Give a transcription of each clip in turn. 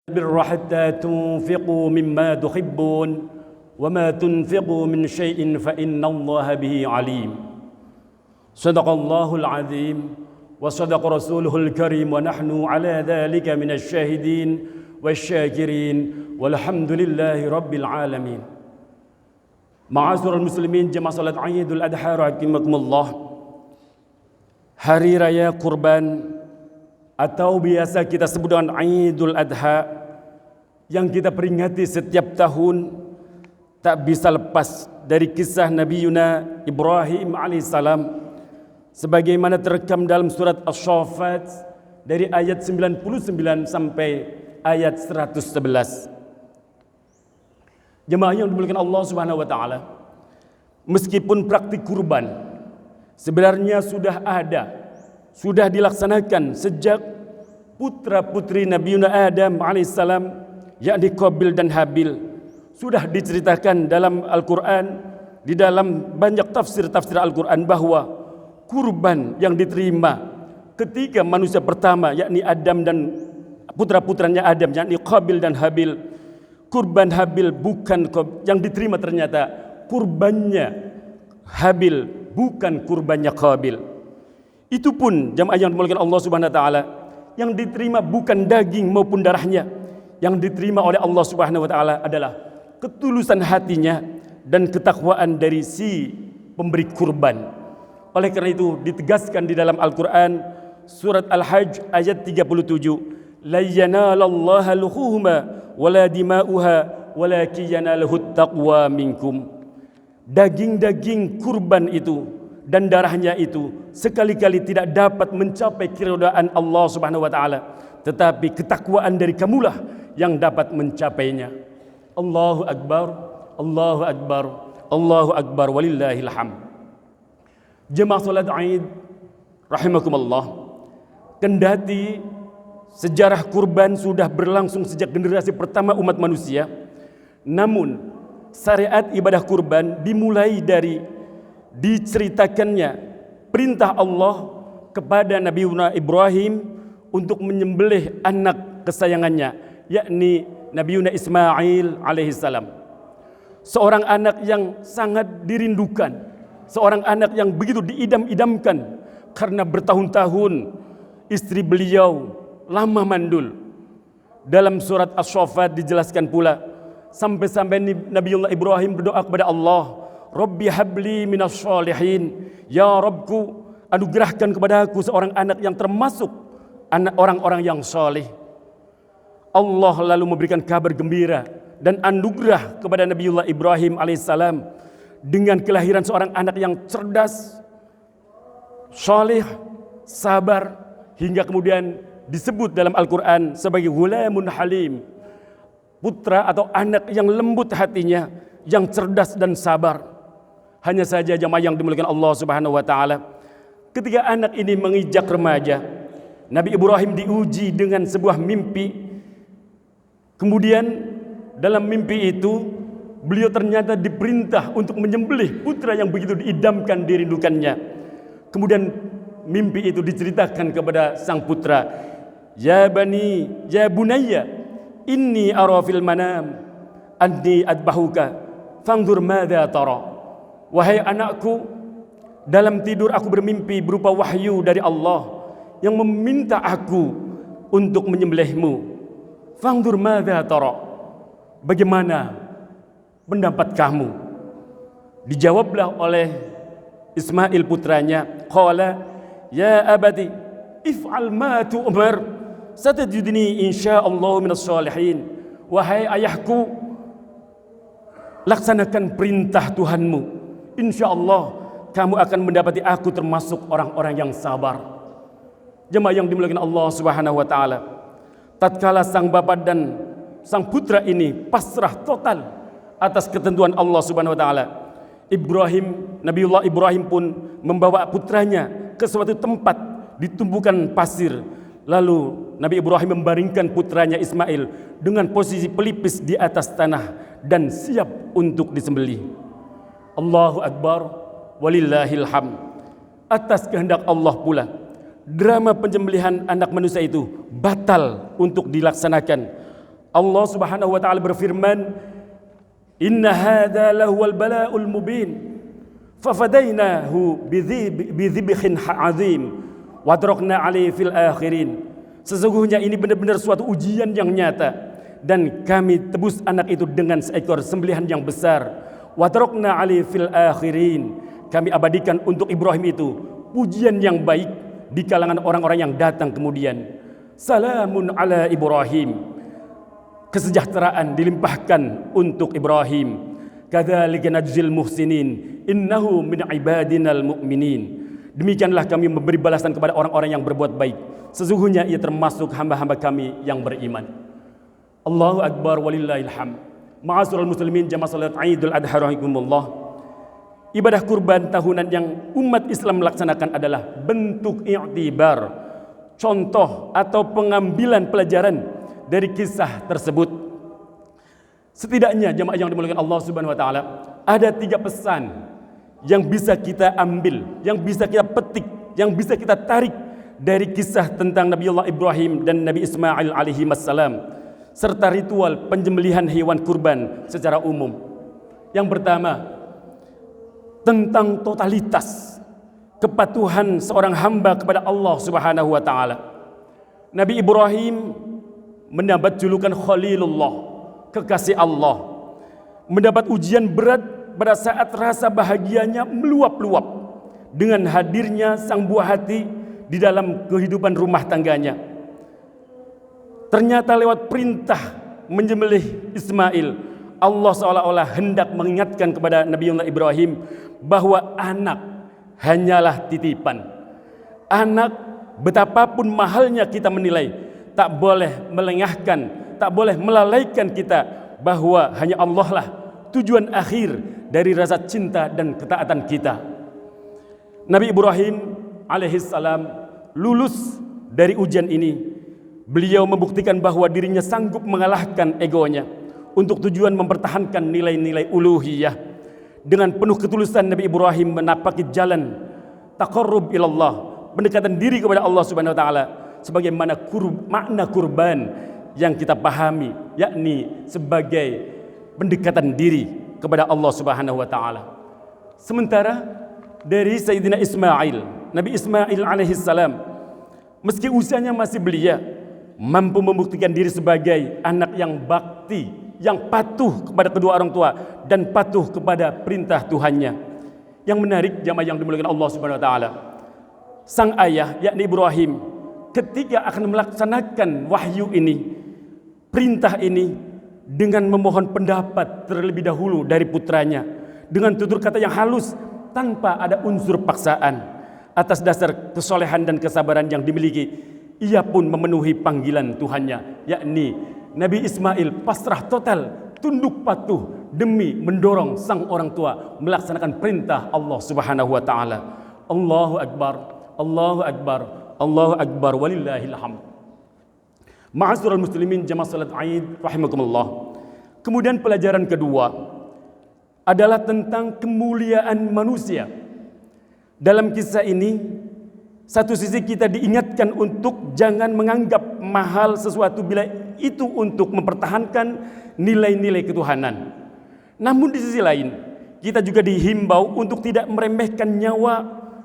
البر حتى تنفقوا مما تحبون وما تنفقوا من شيء فإن الله به عليم. صدق الله العظيم وصدق رسوله الكريم ونحن على ذلك من الشاهدين والشاكرين والحمد لله رب العالمين. Ma'asyiral muslimin jemaah salat Idul Adha rahimakumullah. Hari raya kurban atau biasa kita sebut dengan Idul Adha yang kita peringati setiap tahun tak bisa lepas dari kisah Nabi Yuna Ibrahim alaihissalam sebagaimana terekam dalam surat Asy-Syaffat dari ayat 99 sampai ayat 111. Jemaah yang dimuliakan Allah Subhanahu wa taala, meskipun praktik kurban sebenarnya sudah ada, sudah dilaksanakan sejak putra-putri Nabi Yuna Adam alaihissalam, yakni Qabil dan Habil, sudah diceritakan dalam Al-Quran, di dalam banyak tafsir-tafsir Al-Quran bahwa kurban yang diterima ketika manusia pertama yakni Adam dan putra-putranya Adam yakni Qabil dan Habil, kurban Habil bukan yang diterima, ternyata kurbannya Habil bukan kurbannya Qabil. Itu pun jamaah yang dimuliakan Allah Subhanahu wa taala, yang diterima bukan daging maupun darahnya. Yang diterima oleh Allah Subhanahu wa taala adalah ketulusan hatinya dan ketakwaan dari si pemberi kurban. Oleh karena itu ditegaskan di dalam Al-Qur'an surat Al-Hajj ayat 37, la yanalallaha luhuhuma wala dima'uha walakin yanaluhut taqwa minkum. Daging-daging kurban itu dan darahnya itu sekali-kali tidak dapat mencapai keridhaan Allah Subhanahu wa taala, tetapi ketakwaan dari kamulah yang dapat mencapainya. Allahu akbar, Allahu akbar, Allahu akbar walillahil hamd. Jemaah salat Id rahimakumullah, kendati sejarah kurban sudah berlangsung sejak generasi pertama umat manusia, namun syariat ibadah kurban dimulai dari diceritakannya perintah Allah kepada Nabi Ibrahim untuk menyembelih anak kesayangannya, yakni Nabi Ismail alaihissalam. Seorang anak yang sangat dirindukan, seorang anak yang begitu diidam-idamkan karena bertahun-tahun istri beliau lama mandul. Dalam surat Asy-Syaffat dijelaskan pula sampai-sampai Nabiullah Ibrahim berdoa kepada Allah, Rabbi habli minas sholihin, ya Rabbku anugerahkan kepadaku seorang anak yang termasuk anak orang-orang yang soleh. Allah lalu memberikan kabar gembira dan anugerah kepada Nabiullah Ibrahim alaihissalam dengan kelahiran seorang anak yang cerdas, soleh, sabar, hingga kemudian disebut dalam Al-Quran sebagai ghulamun halim, putra atau anak yang lembut hatinya, yang cerdas dan sabar. Hanya saja jamaah yang dimuliakan Allah Subhanahu wa taala, ketika anak ini menginjak remaja, Nabi Ibrahim diuji dengan sebuah mimpi. Kemudian dalam mimpi itu beliau ternyata diperintah untuk menyembelih putra yang begitu diidamkan, dirindukannya. Kemudian mimpi itu diceritakan kepada sang putra, ya bani, ya bunayya, inni ara fil manam anni adbahuka fanzur madza tara. Wahai anakku, dalam tidur aku bermimpi berupa wahyu dari Allah yang meminta aku untuk menyembelihmu. Fanzur madza tara. Bagaimana pendapat kamu? Dijawablah oleh Ismail putranya, qala ya abadi if'al ma tu'mar satajidni insyaallah minas sholihin. Wahai ayahku, laksanakan perintah Tuhanmu, insyaallah kamu akan mendapati aku termasuk orang-orang yang sabar. Jemaah yang dimuliakan Allah Subhanahu wa taala, tatkala sang bapa dan sang putra ini pasrah total atas ketentuan Allah Subhanahu wa taala, Nabiullah Ibrahim pun membawa putranya ke suatu tempat di tumpukan pasir. Lalu Nabi Ibrahim membaringkan putranya Ismail dengan posisi pelipis di atas tanah dan siap untuk disembelih. Allahu akbar walillahil hamd. Atas kehendak Allah pula drama penyembelihan anak manusia itu batal untuk dilaksanakan Allah Subhanahu wa taala berfirman, "Inna hadza lahuwal bala'ul mubin, fafadainahu bidzibhin 'adzim wa tarakna 'alaihi fil akhirin." Sesungguhnya ini benar-benar suatu ujian yang nyata, dan kami tebus anak itu dengan seekor sembelihan yang besar. Wa tarakna 'alaihi fil akhirin. Kami abadikan untuk Ibrahim itu pujian yang baik di kalangan orang-orang yang datang kemudian. Salamun ala Ibrahim. Kesejahteraan dilimpahkan untuk Ibrahim. Kadzalika najzil muhsinin innahu min ibadinal mu'minin. Demikianlah kami memberi balasan kepada orang-orang yang berbuat baik. Sesungguhnya ia termasuk hamba-hamba kami yang beriman. Allahu Akbar walillahil hamd. Ma'asyiral muslimin jamaah salat Idul Adha rahimakumullah. Ibadah kurban tahunan yang umat Islam melaksanakan adalah bentuk i'tibar, contoh atau pengambilan pelajaran dari kisah tersebut. Setidaknya jamaah yang dimuliakan Allah Subhanahu wa taala, ada 3 pesan yang bisa kita ambil, yang bisa kita petik, yang bisa kita tarik dari kisah tentang Nabiullah Ibrahim dan Nabi Ismail alaihi wassalam, serta ritual penyembelihan hewan kurban secara umum. Yang pertama, tentang totalitas kepatuhan seorang hamba kepada Allah Subhanahu wa taala. Nabi Ibrahim mendapat julukan Khalilullah, kekasih Allah, mendapat ujian berat pada saat rasa bahagianya meluap-luap dengan hadirnya sang buah hati di dalam kehidupan rumah tangganya. Ternyata lewat perintah menyembelih Ismail, Allah seolah-olah hendak mengingatkan kepada Nabiullah Ibrahim bahwa anak hanyalah titipan. Anak, betapapun mahalnya kita menilai, tak boleh melengahkan, tak boleh melalaikan kita bahwa hanya Allah lah tujuan akhir dari rasa cinta dan ketaatan kita. Nabi Ibrahim alaihissalam lulus dari ujian ini. Beliau membuktikan bahwa dirinya sanggup mengalahkan egonya untuk tujuan mempertahankan nilai-nilai uluhiyah. Dengan penuh ketulusan Nabi Ibrahim menapaki jalan taqarrub ilallah, pendekatan diri kepada Allah Subhanahu wa taala, sebagaimana makna kurban yang kita pahami, yakni sebagai pendekatan diri kepada Allah Subhanahu wa taala. Sementara dari Sayyidina Ismail, Nabi Ismail alaihissalam, meski usianya masih belia, mampu membuktikan diri sebagai anak yang bakti, yang patuh kepada kedua orang tua dan patuh kepada perintah Tuhannya. Yang menarik jamaah yang dimuliakan Allah Subhanahu wa taala, sang ayah yakni Ibrahim ketika akan melaksanakan wahyu ini, perintah ini, dengan memohon pendapat terlebih dahulu dari putranya dengan tutur kata yang halus tanpa ada unsur paksaan. Atas dasar kesolehan dan kesabaran yang dimiliki, ia pun memenuhi panggilan Tuhannya, yakni Nabi Ismail pasrah total, tunduk patuh demi mendorong sang orang tua melaksanakan perintah Allah Subhanahu wa taala. Allahu Akbar, Allahu Akbar, Allahu Akbar walillahil hamd. Ma'asyiral muslimin jamaah salat Id rahimakumullah. Kemudian pelajaran kedua adalah tentang kemuliaan manusia. Dalam kisah ini, satu sisi kita diingatkan untuk jangan menganggap mahal sesuatu bila itu untuk mempertahankan nilai-nilai ketuhanan. Namun di sisi lain, kita juga dihimbau untuk tidak meremehkan nyawa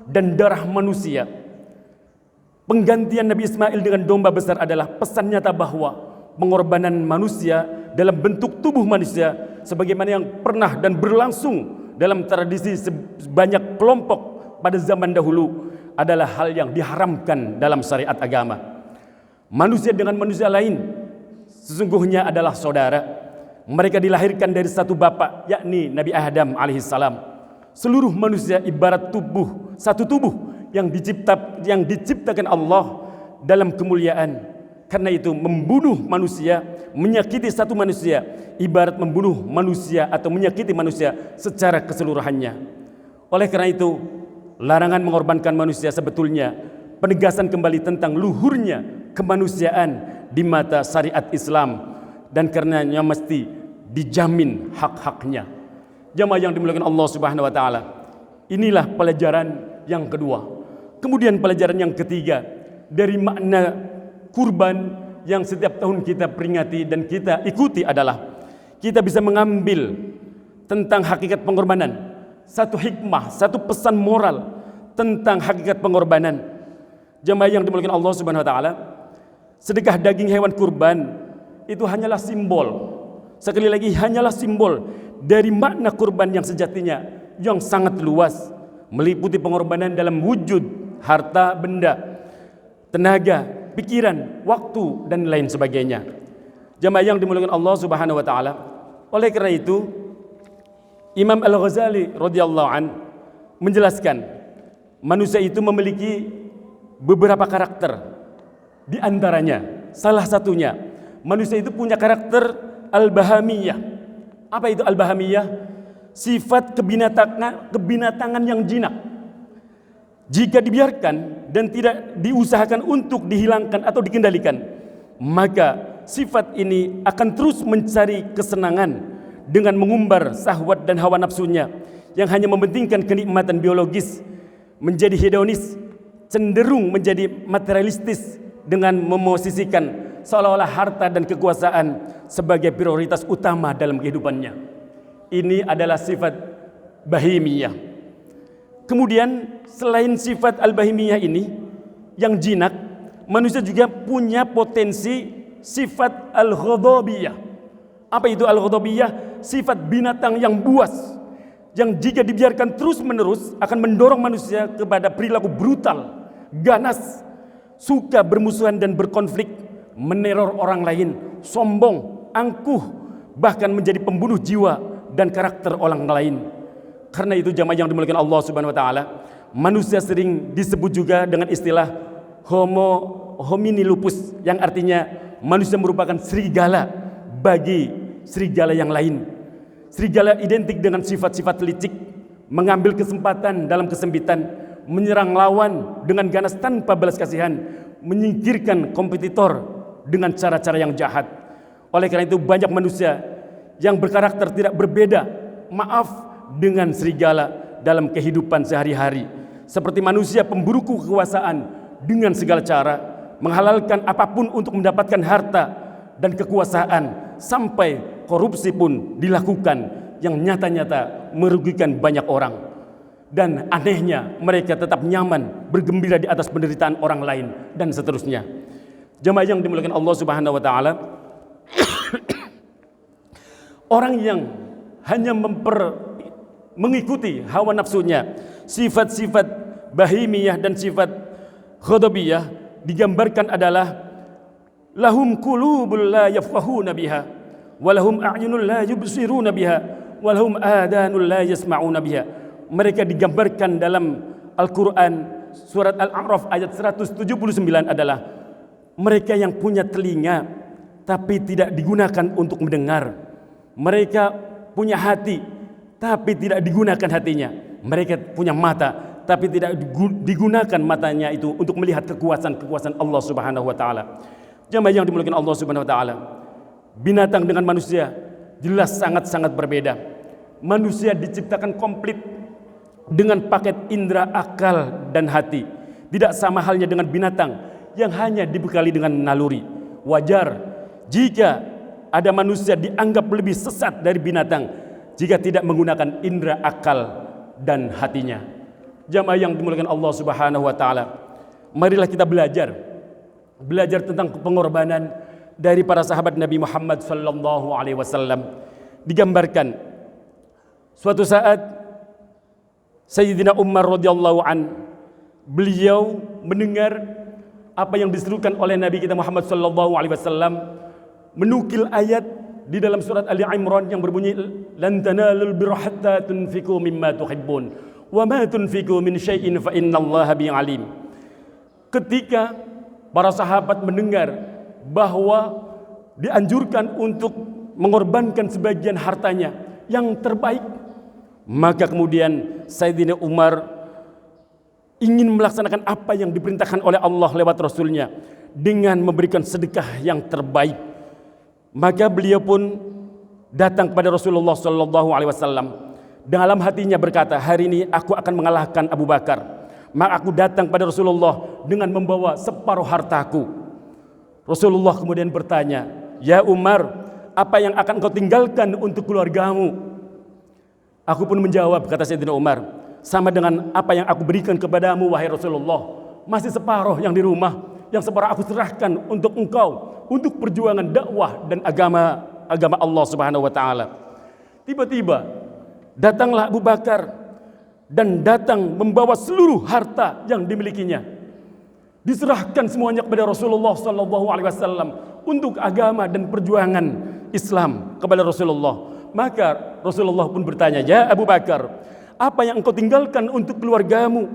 dan darah manusia. Penggantian Nabi Ismail dengan domba besar adalah pesan nyata bahwa pengorbanan manusia dalam bentuk tubuh manusia, sebagaimana yang pernah dan berlangsung dalam tradisi sebanyak kelompok pada zaman dahulu, adalah hal yang diharamkan dalam syariat agama. Manusia dengan manusia lain sesungguhnya adalah saudara. Mereka dilahirkan dari satu bapak, yakni Nabi Adam alaihissalam. Seluruh manusia ibarat tubuh, satu tubuh yang diciptakan Allah dalam kemuliaan. Karena itu membunuh manusia, menyakiti satu manusia, ibarat membunuh manusia atau menyakiti manusia secara keseluruhannya. Oleh karena itu, larangan mengorbankan manusia sebetulnya penegasan kembali tentang luhurnya kemanusiaan di mata syariat Islam, dan karenanya mesti dijamin hak-haknya. Jamaah yang dimuliakan Allah Subhanahu wa taala, inilah pelajaran yang kedua. Kemudian pelajaran yang ketiga dari makna kurban yang setiap tahun kita peringati dan kita ikuti adalah kita bisa mengambil tentang hakikat pengorbanan, satu hikmah, satu pesan moral tentang hakikat pengorbanan. Jemaah yang dimuliakan Allah Subhanahu wa taala, sedekah daging hewan kurban itu hanyalah simbol. Sekali lagi, hanyalah simbol dari makna kurban yang sejatinya yang sangat luas, meliputi pengorbanan dalam wujud harta, benda, tenaga, pikiran, waktu, dan lain sebagainya. Jemaah yang dimuliakan Allah Subhanahu wa taala, oleh karena itu Imam Al-Ghazali radhiyallahu an menjelaskan manusia itu memiliki beberapa karakter. Di antaranya, salah satunya, manusia itu punya karakter al-bahamiyah. Apa itu al-bahamiyah? Sifat kebinatangan yang jinak. Jika dibiarkan dan tidak diusahakan untuk dihilangkan atau dikendalikan, maka sifat ini akan terus mencari kesenangan dengan mengumbar syahwat dan hawa nafsunya yang hanya mementingkan kenikmatan biologis, menjadi hedonis, cenderung menjadi materialistis dengan memosisikan seolah-olah harta dan kekuasaan sebagai prioritas utama dalam kehidupannya. Ini adalah sifat bahimiyah. Kemudian selain sifat al-bahimiyah ini yang jinak, manusia juga punya potensi sifat al-ghadabiyah. Apa itu al-ghadabiyah? Sifat binatang yang buas, yang jika dibiarkan terus-menerus akan mendorong manusia kepada perilaku brutal, ganas, suka bermusuhan dan berkonflik, meneror orang lain, sombong, angkuh, bahkan menjadi pembunuh jiwa dan karakter orang lain. Karena itu jamaah yang dimuliakan Allah Subhanahu wa taala, manusia sering disebut juga dengan istilah homo homini lupus, yang artinya manusia merupakan serigala bagi serigala yang lain. Serigala identik dengan sifat-sifat licik, mengambil kesempatan dalam kesempitan, menyerang lawan dengan ganas tanpa balas kasihan, menyingkirkan kompetitor dengan cara-cara yang jahat. Oleh karena itu banyak manusia yang berkarakter tidak berbeda, maaf, dengan serigala dalam kehidupan sehari-hari. Seperti manusia pemburu kekuasaan dengan segala cara, menghalalkan apapun untuk mendapatkan harta dan kekuasaan, sampai korupsi pun dilakukan yang nyata-nyata merugikan banyak orang. Dan anehnya mereka tetap nyaman bergembira di atas penderitaan orang lain dan seterusnya. Jemaah yang dimuliakan Allah Subhanahu wa taala, orang yang hanya mengikuti hawa nafsunya, sifat-sifat bahimiyah dan sifat ghadabiyah digambarkan adalah lahum qulubul la yafqahuna biha walahum a'yunul la yubsiruna biha walahum adanul la yasma'una biha. Mereka digambarkan dalam Al-Quran surat Al-A'raf ayat 179 adalah mereka yang punya telinga tapi tidak digunakan untuk mendengar. Mereka punya hati tapi tidak digunakan hatinya. Mereka punya mata tapi tidak digunakan matanya itu untuk melihat kekuasaan Allah Subhanahu wa taala. Jemaah yang dimuliakan Allah Subhanahu wa taala, binatang dengan manusia jelas sangat-sangat berbeda. Manusia diciptakan komplit dengan paket indera akal dan hati. Tidak sama halnya dengan binatang yang hanya dibekali dengan naluri. Wajar jika ada manusia dianggap lebih sesat dari binatang jika tidak menggunakan indera akal dan hatinya. Jamaah yang dimuliakan Allah Subhanahu wa taala, marilah kita belajar tentang pengorbanan dari para sahabat Nabi Muhammad sallallahu alaihi wasallam. Digambarkan suatu saat Sayyidina Umar radhiyallahu an, beliau mendengar apa yang diserukan oleh Nabi kita Muhammad sallallahu alaihi wasallam, menukil ayat di dalam surat Ali Imran yang berbunyi lan tanalul birra hatta tunfiqu mimma tuhibbun wa ma tunfiqu min syai'in fa innallaha bihi alim. Ketika para sahabat mendengar bahwa dianjurkan untuk mengorbankan sebagian hartanya yang terbaik, maka kemudian Sayyidina Umar ingin melaksanakan apa yang diperintahkan oleh Allah lewat Rasulnya dengan memberikan sedekah yang terbaik. Maka beliau pun datang kepada Rasulullah sallallahu alaihi wasallam. Dalam hatinya berkata, hari ini aku akan mengalahkan Abu Bakar. Maka aku datang pada Rasulullah dengan membawa separuh hartaku. Rasulullah kemudian bertanya, "Ya Umar, apa yang akan kau tinggalkan untuk keluargamu?" Aku pun menjawab, kata Sayyidina Umar, "Sama dengan apa yang aku berikan kepadamu, wahai Rasulullah. Masih separuh yang di rumah, yang separuh aku serahkan untuk engkau, untuk perjuangan dakwah dan agama Allah Subhanahu wa taala." Tiba-tiba datanglah Abu Bakar dan datang membawa seluruh harta yang dimilikinya. Diserahkan semuanya kepada Rasulullah sallallahu alaihi wasallam untuk agama dan perjuangan Islam kepada Rasulullah. Maka Rasulullah pun bertanya, "Ya Abu Bakar, apa yang engkau tinggalkan untuk keluargamu?"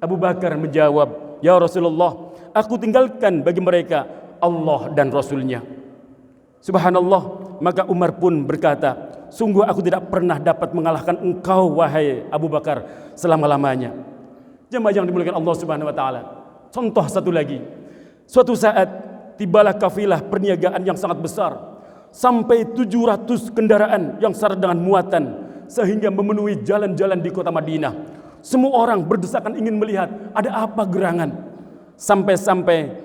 Abu Bakar menjawab, "Ya Rasulullah, aku tinggalkan bagi mereka Allah dan Rasulnya." Subhanallah. Maka Umar pun berkata, "Sungguh aku tidak pernah dapat mengalahkan engkau, wahai Abu Bakar, selama-lamanya." Jemaah yang dimuliakan Allah Subhanahu wa taala. Contoh satu lagi. Suatu saat tibalah kafilah perniagaan yang sangat besar, sampai 700 kendaraan yang syarat dengan muatan, sehingga memenuhi jalan-jalan di kota Madinah. Semua orang berdesakan ingin melihat ada apa gerangan. Sampai-sampai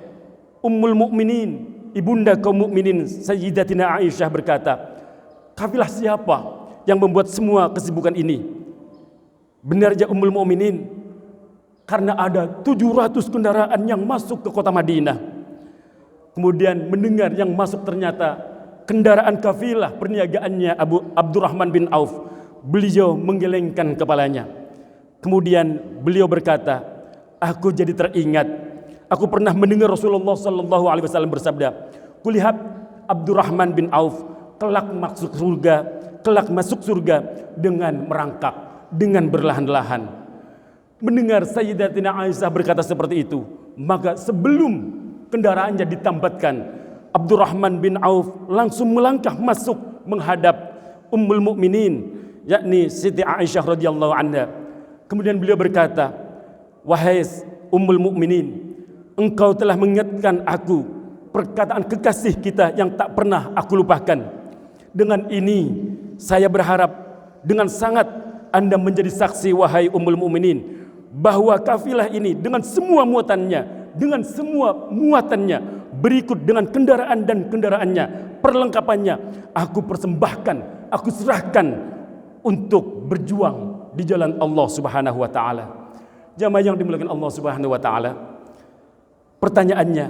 Ummul Mukminin, ibunda kaum mukminin Sayyidatina Aisyah berkata, "Kafilah siapa yang membuat semua kesibukan ini?" Benarnya Ummul Mukminin, karena ada 700 kendaraan yang masuk ke kota Madinah. Kemudian mendengar yang masuk ternyata kendaraan kafilah perniagaannya Abdurrahman bin Auf. Beliau menggelengkan kepalanya. Kemudian beliau berkata, "Aku jadi teringat, aku pernah mendengar Rasulullah sallallahu alaihi wasallam bersabda, kulihat Abdurrahman bin Auf kelak masuk surga dengan merangkak, dengan berlahan-lahan." Mendengar Sayyidatina Aisyah berkata seperti itu, maka sebelum kendaraannya ditambatkan, Abdurrahman bin Auf langsung melangkah masuk menghadap Ummul Mukminin, yakni Siti Aisyah radhiyallahu anha. Kemudian beliau berkata, "Wahai Ummul Mukminin, engkau telah mengingatkan aku perkataan kekasih kita yang tak pernah aku lupakan. Dengan ini saya berharap dengan sangat Anda menjadi saksi, wahai Ummul Mukminin, bahwa kafilah ini dengan semua muatannya berikut dengan kendaraan dan kendaraannya, perlengkapannya, aku persembahkan, aku serahkan untuk berjuang di jalan Allah Subhanahu wa taala." Jamaah yang dimuliakan Allah Subhanahu wa taala, pertanyaannya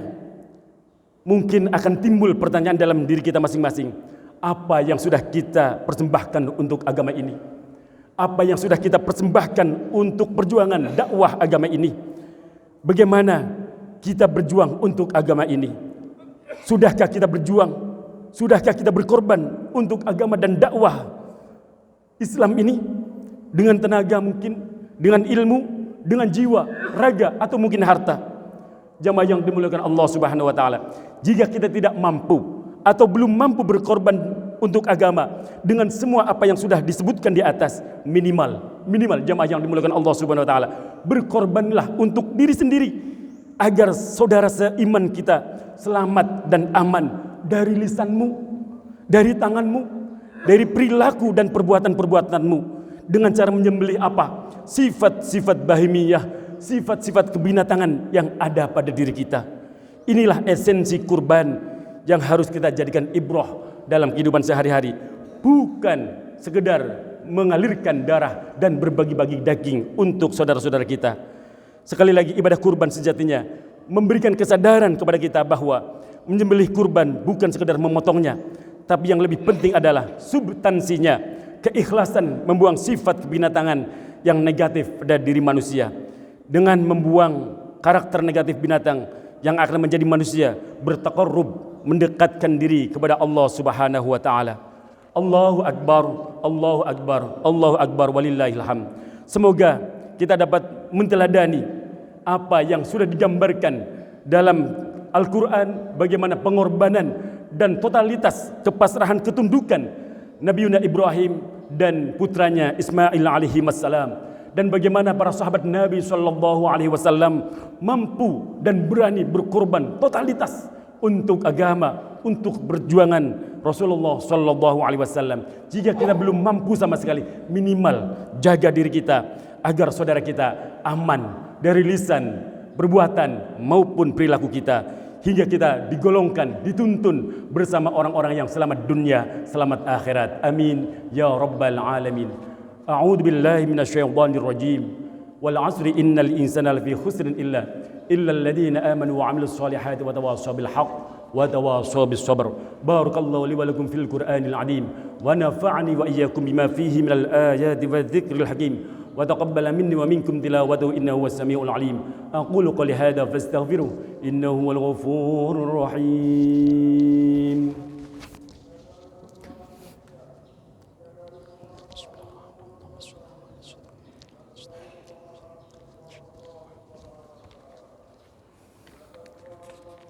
mungkin akan timbul pertanyaan dalam diri kita masing-masing. Apa yang sudah kita persembahkan untuk agama ini? Apa yang sudah kita persembahkan untuk perjuangan dakwah agama ini? Bagaimana kita berjuang untuk agama ini? Sudahkah kita berjuang? Sudahkah kita berkorban untuk agama dan dakwah Islam ini? Dengan tenaga mungkin, dengan ilmu, dengan jiwa, raga, atau mungkin harta. Jamaah yang dimuliakan Allah Subhanahu wa taala, jika kita tidak mampu atau belum mampu berkorban untuk agama dengan semua apa yang sudah disebutkan di atas, minimal jamaah yang dimuliakan Allah Subhanahu wa taala, berkorbanlah untuk diri sendiri agar saudara seiman kita selamat dan aman dari lisanmu, dari tanganmu, dari perilaku dan perbuatan-perbuatanmu, dengan cara menyembelih apa? Sifat-sifat bahimiyah, sifat-sifat kebinatangan yang ada pada diri kita. Inilah esensi kurban yang harus kita jadikan ibrah dalam kehidupan sehari-hari, bukan sekedar mengalirkan darah dan berbagi-bagi daging untuk saudara-saudara kita. Sekali lagi, ibadah kurban sejatinya memberikan kesadaran kepada kita bahwa menyembelih kurban bukan sekedar memotongnya, tapi yang lebih penting adalah substansinya, keikhlasan membuang sifat kebinatangan yang negatif pada diri manusia. Dengan membuang karakter negatif binatang yang akan menjadi manusia bertaqarrub, mendekatkan diri kepada Allah Subhanahu wa taala. Allahu akbar, Allahu akbar, Allahu akbar, walillahil hamd. Semoga kita dapat menteladani apa yang sudah digambarkan dalam Al-Qur'an, bagaimana pengorbanan dan totalitas kepasrahan ketundukan Nabiuna Ibrahim dan putranya Ismail alaihi wassalam, dan bagaimana para sahabat Nabi sallallahu alaihi wasallam mampu dan berani berkorban totalitas untuk agama, untuk perjuangan Rasulullah sallallahu alaihi wasallam. Jika kita belum mampu sama sekali, minimal jaga diri kita agar saudara kita aman dari lisan, perbuatan maupun perilaku kita. hingga kita digolongkan, dituntun bersama orang-orang yang selamat dunia, selamat akhirat. Amin ya rabbal alamin. A'udzu billahi minasyaitonir rajim. Wal 'asri innal insana lafi khusrin illa alladziina aamanu wa 'amilus solihati wa tawassaw bil haqq wa tawassaw bis sabr. Barakallahu li wa lakum fil Qur'anil 'azim wa nafa'ani wa iyyakum bima fihi minal ayati wadh-dhikril hakim. وتقبل مني ومنكم تلاوته إنه هو السميع العليم. أقول قولي هذا فاستغفروه إنه هو الغفور الرحيم.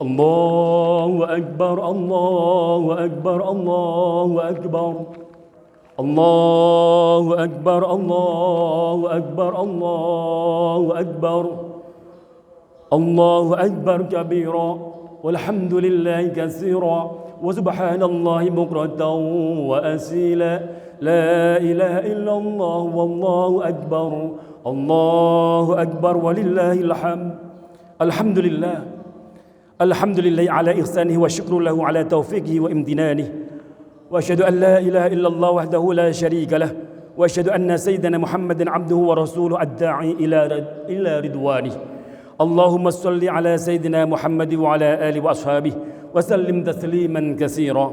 الله أكبر الله أكبر الله أكبر الله أكبر الله أكبر الله أكبر الله أكبر كبيرا والحمد لله كثيرا وسبحان الله بكرة وأصيلا لا إله إلا الله والله أكبر الله أكبر ولله الحمد. الحمد لله على إحسانه والشكر له على توفيقه وامتنانه. وأشهد أن لا إله إلا الله وحده لا شريك له وأشهد أن سيدنا محمد عبده ورسوله الداعي إلى رضوانه. اللهم صل على سيدنا محمد وعلى آله وأصحابه وسلم تسليما كثيرا.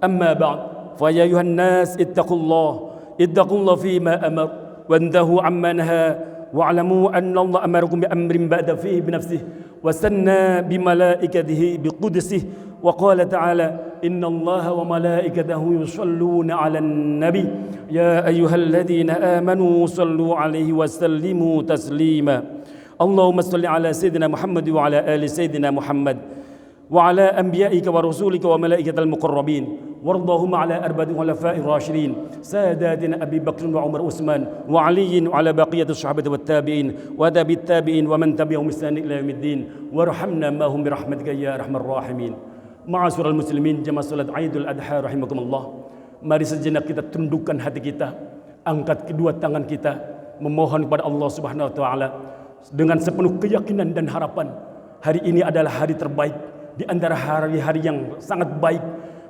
أما بعد فيا أيها الناس اتقوا الله فيما أمر وانتهوا عما نهى واعلموا أن الله أمركم بأمر بعد فيه بنفسه وسنى بملائكته بقدسه وقال تعالى إن الله وملائكته يصلون على النبي يا أيها الذين آمنوا صلوا عليه وسلموا تسليما. اللهم صل على سيدنا محمد وعلى آل سيدنا محمد وعلى أنبيائك ورسولك وملائكة المقربين وارضهم على أربعة خلفاء الراشدين ساداتنا أبي بكر وعمر وعثمان وعلي وعلى بقية الصحابة والتابعين وتابعي التابعين ومن تبعهم بإحسان إلى يوم الدين وارحمنا معهم برحمتك يا أرحم الراحمين. Ma'asyiral muslimin jamaah salat Idul Adha rahimakumullah. Mari sejenak kita tundukkan hati kita, angkat kedua tangan kita, memohon kepada Allah Subhanahu wa taala dengan sepenuh keyakinan dan harapan. Hari ini adalah hari terbaik di antara hari-hari yang sangat baik.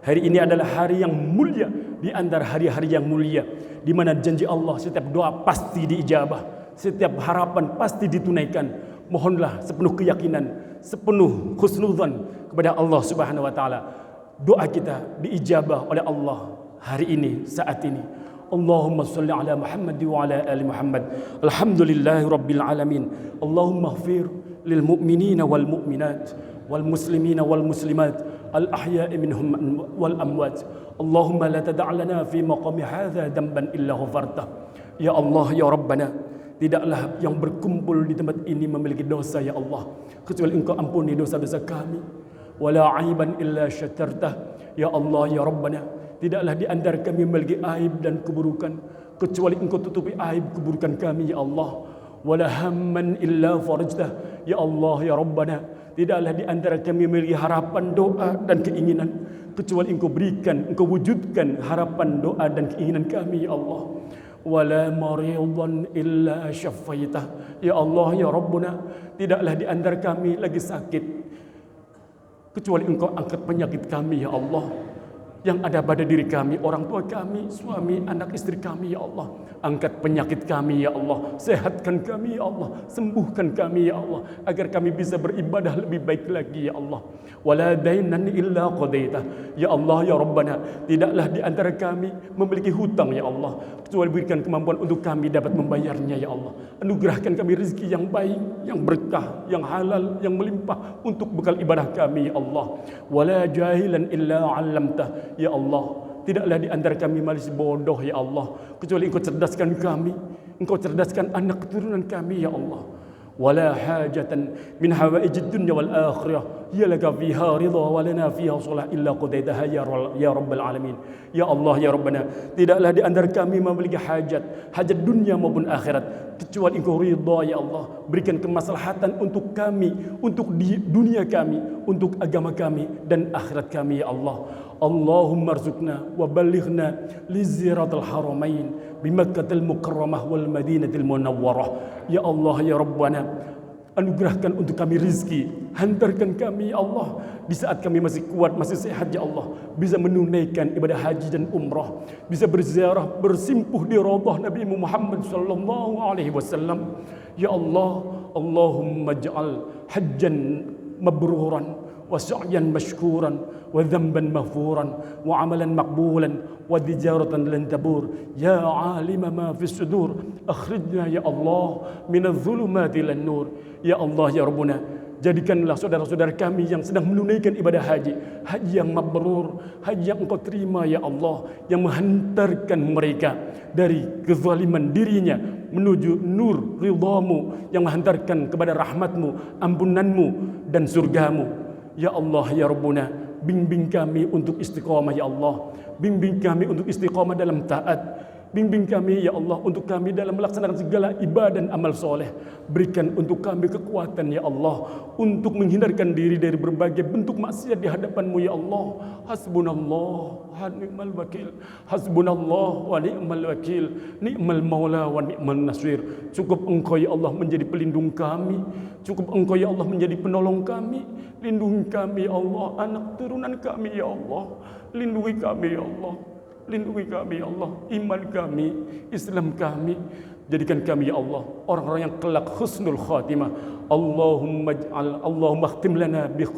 Hari ini adalah hari yang mulia di antara hari-hari yang mulia, di mana janji Allah setiap doa pasti diijabah, setiap harapan pasti ditunaikan. Mohonlah sepenuh keyakinan, sepenuh husnudzan kepada Allah Subhanahu wa taala. Doa kita diijabah oleh Allah hari ini, saat ini. Allahumma shalli ala Muhammad wa ala ali Muhammad. Alhamdulillahi rabbil alamin. Allahumma ighfir lil mu'minina wal mu'minat wal muslimina wal muslimat al ahya'i minhum wal amwat. Allahumma la tada' lana fi maqami hadza damban illa ghafartah. Ya Allah ya Rabbana, tidaklah yang berkumpul di tempat ini memiliki dosa ya Allah, kecuali Engkau ampuni dosa-dosa kami. Wala aiban illa syatartah. Ya Allah ya Rabbana, tidaklah di antara kami memiliki aib dan keburukan, kecuali Engkau tutupi aib keburukan kami ya Allah. Wala hamman illa farajtah. Ya Allah ya Rabbana, tidaklah di antara kami memiliki harapan, doa dan keinginan, kecuali Engkau berikan, Engkau wujudkan harapan, doa dan keinginan kami ya Allah. Wala maridan illa syafaitah. Ya Allah ya Rabbuna, tidaklah di antara kami lagi sakit, kecuali Engkau angkat penyakit kami ya Allah, yang ada pada diri kami, orang tua kami, suami, anak istri kami ya Allah. Angkat penyakit kami ya Allah, sehatkan kami ya Allah, sembuhkan kami ya Allah, agar kami bisa beribadah lebih baik lagi ya Allah. Wala dainan illa qadaitah. Ya Allah ya Rabbana, tidaklah di antara kami memiliki hutang ya Allah, kecuali berikan kemampuan untuk kami dapat membayarnya ya Allah. Anugerahkan kami rezeki yang baik, yang berkah, yang halal, yang melimpah untuk bekal ibadah kami ya Allah. Wala jahilan illa 'allamtah. Ya Allah, tidaklah di antara kami masih bodoh ya Allah, kecuali Engkau cerdaskan kami, Engkau cerdaskan anak keturunan kami ya Allah. Wala hajatan min hawaijid dunya wal akhirah hiya laka fiha ridha wa lana fiha shalah illa qadaitaha ya rabbal alamin. Ya Allah ya Rabbana, tidaklah di antara kami memiliki hajat dunia maupun akhirat, kecuali Engkau ridha ya Allah. Berikan kemaslahatan untuk kami, untuk di dunia kami, untuk agama kami dan akhirat kami ya Allah. Allahumma arzuqna wa balighna li ziyaratil haramain bi Makkahil Mukarramah wal Madinatil Munawwarah. Ya Allah ya Rabbana, Anugerahkan untuk kami rizki. Hantarkan kami ya Allah di saat kami masih kuat, masih sehat ya Allah, bisa menunaikan ibadah haji dan umrah, bisa berziarah, bersimpuh di raudhah Nabi Muhammad sallallahu alaihi wasallam. Ya Allah, Allahumma ja'al hajjan mabruran wa sa'yan mashkuran wa dhanban maghfuran wa amalan maqbulan wa tijaratan lan tabur. Ya alima ma fis sudur, akhrijna ya Allah minadh dhulumati lan nur. Ya Allah ya Rabbuna, jadikanlah saudara-saudara kami yang sedang menunaikan ibadah haji, haji yang mabrur, haji yang Engkau terima ya Allah, yang menghantarkan mereka dari kezaliman dirinya menuju nur ridhamu, yang menghantarkan kepada rahmatmu, ampunanmu dan surgamu. Ya Allah ya Rabbuna, bimbing kami untuk istiqamah ya Allah, bimbing kami untuk istiqamah dalam taat, bimbing kami ya Allah untuk kami dalam melaksanakan segala ibadah dan amal soleh. Berikan untuk kami kekuatan ya Allah untuk menghindarkan diri dari berbagai bentuk maksiat di hadapan-Mu ya Allah. Hasbunallah wa ni'mal wakil, hasbunallah wa ni'mal wakil, ni'mal maula wa ni'mal nasir. Cukup Engkau ya Allah menjadi pelindung kami, cukup Engkau ya Allah menjadi penolong kami. Lindungi kami ya Allah, anak turunan kami ya Allah, lindungi kami ya Allah, lindungi kami ya Allah, iman kami, Islam kami. Jadikan kami ya Allah orang-orang yang kelak husnul khatimah. Allahumma khtim lana bil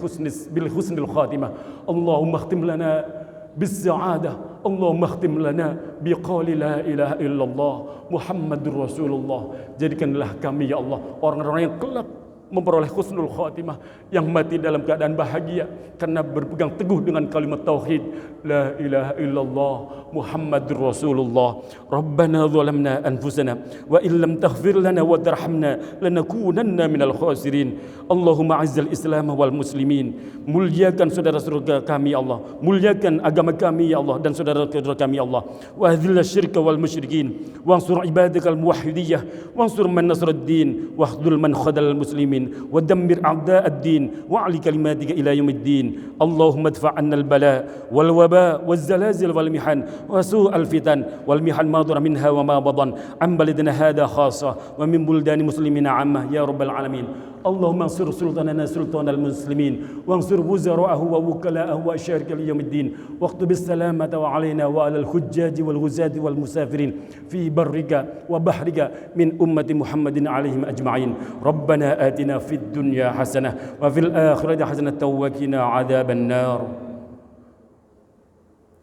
husnil khatimah. Allahumma khtim lana bis sa'adah. Allahumma khtim lana bi qawli la ilaha illallah Muhammadur Rasulullah. Jadikanlah kami ya Allah orang-orang yang kelak memperoleh husnul khatimah, yang mati dalam keadaan bahagia karena berpegang teguh dengan kalimat tauhid la ilaha illallah Muhammadur Rasulullah. Rabbana zalamna anfusana wa illam taghfir lana wa tarhamna lanakunanna minal khasirin. Allahumma azzal Islam wal muslimin. Muliakan saudara-saudara kami ya Allah, muliakan agama kami ya Allah dan saudara-saudara kami ya Allah. Wa adhil syirka wal musyrikin wansur ibadakal muwahhidiyah wansur man nasruddin wahdul man khadal muslimin ودمر أعداء الدين وأعلي كلماتك إلى يوم الدين. اللهم ادفع عنا البلاء والوباء والزلازل والمحن وسوء الفتن والمحن ما ظهر منها وما بطن عن بلدنا هذا خاصة ومن بلدان مسلمين عامة يا رب العالمين. اللهم انصر سلطاننا سلطان المسلمين وانصر وزراءه ووكلاءه وأشارك ليوم الدين واكتب السلامة علينا وعلى الحجاج والغزاة والمسافرين في برك وبحرك من أمة محمد عليهم أجمعين. ربنا آتنا في الدنيا حسنة وفي الآخرة حسنة وقنا عذاب النار.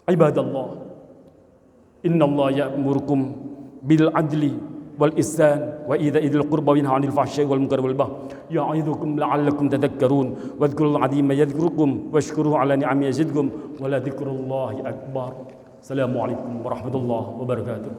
عباد الله، إن الله يأمركم بالعدل والإحسان وإيتاء ذي القربى وينهى عن الفحشاء والمنكر والبغي يعظكم لعلكم تذكرون. واذكروا الله العظيم يذكركم واشكروه على نعمه يزدكم ولذكر الله أكبر. السلام عليكم ورحمة الله وبركاته.